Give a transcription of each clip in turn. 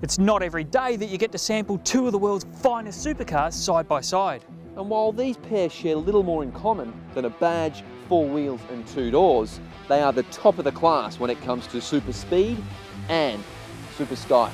It's not every day that you get to sample two of the world's finest supercars side by side. And while these pairs share little more in common than a badge, 4 wheels and 2 doors, they are the top of the class when it comes to super speed and super style.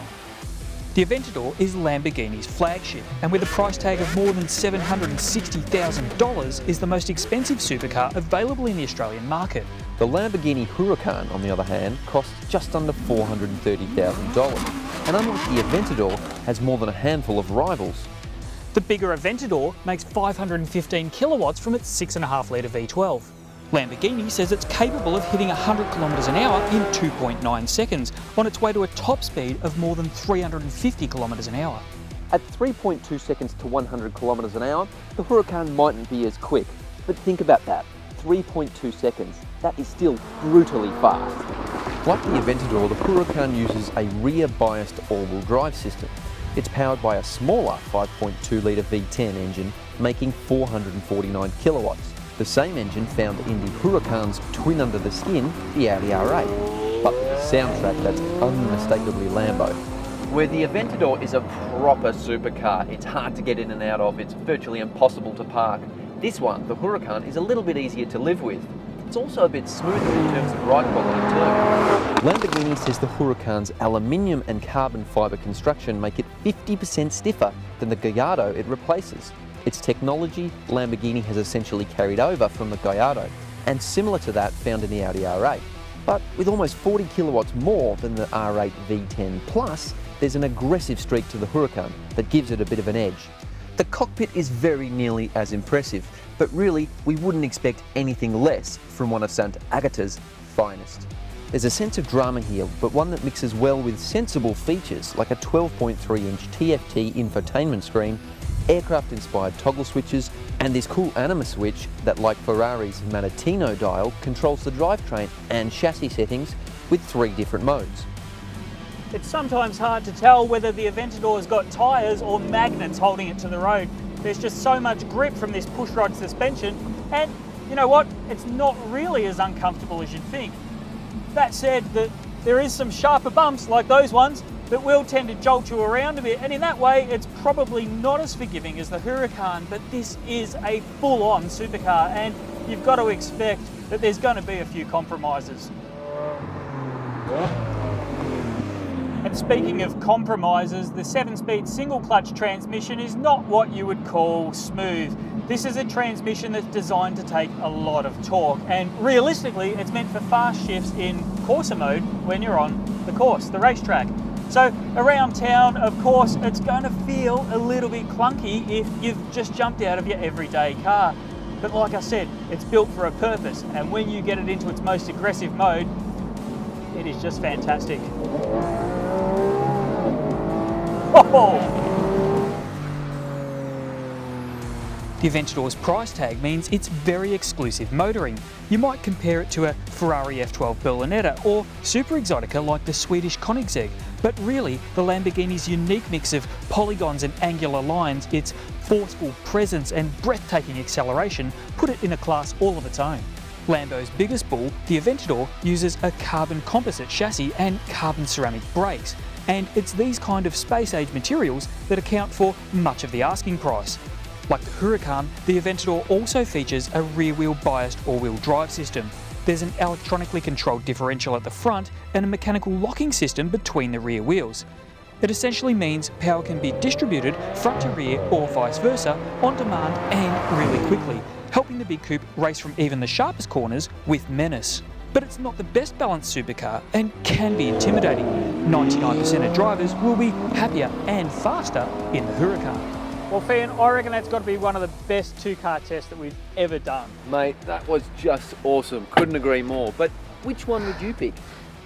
The Aventador is Lamborghini's flagship, and with a price tag of more than $760,000 is the most expensive supercar available in the Australian market. The Lamborghini Huracan, on the other hand, costs just under $430,000, and unlike the Aventador, has more than a handful of rivals. The bigger Aventador makes 515 kilowatts from its 6.5 litre V12. Lamborghini says it's capable of hitting 100 kilometres an hour in 2.9 seconds, on its way to a top speed of more than 350 kilometres an hour. At 3.2 seconds to 100 kilometres an hour, the Huracan mightn't be as quick, but think about that, 3.2 seconds, that is still brutally fast. Like the Aventador, the Huracan uses a rear-biased all-wheel drive system. It's powered by a smaller 5.2 litre V10 engine, making 449 kilowatts. The same engine found in the Huracan's twin under the skin, the Audi R8, but with a soundtrack that's unmistakably Lambo. Where the Aventador is a proper supercar, it's hard to get in and out of, it's virtually impossible to park. This one, the Huracan, is a little bit easier to live with. It's also a bit smoother in terms of ride quality too. Lamborghini says the Huracan's aluminium and carbon fibre construction make it 50% stiffer than the Gallardo it replaces. Its technology, Lamborghini has essentially carried over from the Gallardo, and similar to that found in the Audi R8. But with almost 40 kilowatts more than the R8 V10 Plus, there's an aggressive streak to the Huracan that gives it a bit of an edge. The cockpit is very nearly as impressive, but really we wouldn't expect anything less from one of Santa Agata's finest. There's a sense of drama here, but one that mixes well with sensible features like a 12.3-inch TFT infotainment screen, aircraft-inspired toggle switches, and this cool anima switch that, like Ferrari's Manettino dial, controls the drivetrain and chassis settings with 3 different modes. It's sometimes hard to tell whether the Aventador's got tyres or magnets holding it to the road. There's just so much grip from this pushrod suspension, and you know what? It's not really as uncomfortable as you'd think. That said, there is some sharper bumps like those ones that will tend to jolt you around a bit, and in that way it's probably not as forgiving as the Huracan, but this is a full-on supercar and you've got to expect that there's going to be a few compromises. And speaking of compromises, the 7-speed single-clutch transmission is not what you would call smooth. This is a transmission that's designed to take a lot of torque, and realistically it's meant for fast shifts in Corsa mode when you're on the course, the racetrack. So around town, of course, it's going to feel a little bit clunky if you've just jumped out of your everyday car. But like I said, it's built for a purpose, and when you get it into its most aggressive mode, it is just fantastic. Oh! The Aventador's price tag means it's very exclusive motoring. You might compare it to a Ferrari F12 Berlinetta or super exotica like the Swedish Koenigsegg, but really the Lamborghini's unique mix of polygons and angular lines, its forceful presence and breathtaking acceleration put it in a class all of its own. Lambo's biggest bull, the Aventador, uses a carbon composite chassis and carbon ceramic brakes, and it's these kind of space-age materials that account for much of the asking price. Like the Huracan, the Aventador also features a rear-wheel biased all-wheel drive system. There's an electronically controlled differential at the front and a mechanical locking system between the rear wheels. It essentially means power can be distributed front to rear or vice versa on demand and really quickly, helping the big coupe race from even the sharpest corners with menace. But it's not the best balanced supercar and can be intimidating. 99% of drivers will be happier and faster in the Huracan. Well, Fian, I reckon that's got to be one of the best 2-car tests that we've ever done. Mate, that was just awesome. Couldn't agree more. But which one would you pick?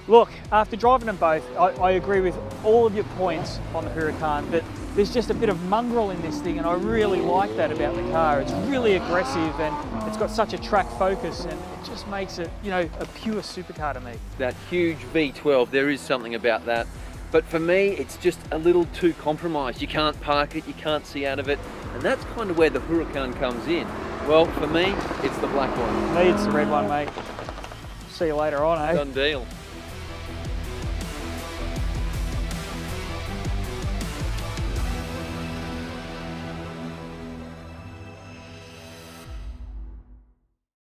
Look, after driving them both, I agree with all of your points on the Huracan, but there's just a bit of mongrel in this thing, and I really like that about the car. It's really aggressive and it's got such a track focus, and it just makes it, you know, a pure supercar to me. That huge V12, there is something about that. But for me, it's just a little too compromised. You can't park it, you can't see out of it, and that's kind of where the Huracan comes in. Well, for me, it's the black one. Me, it's the red one, mate. See you later on, eh? Done deal.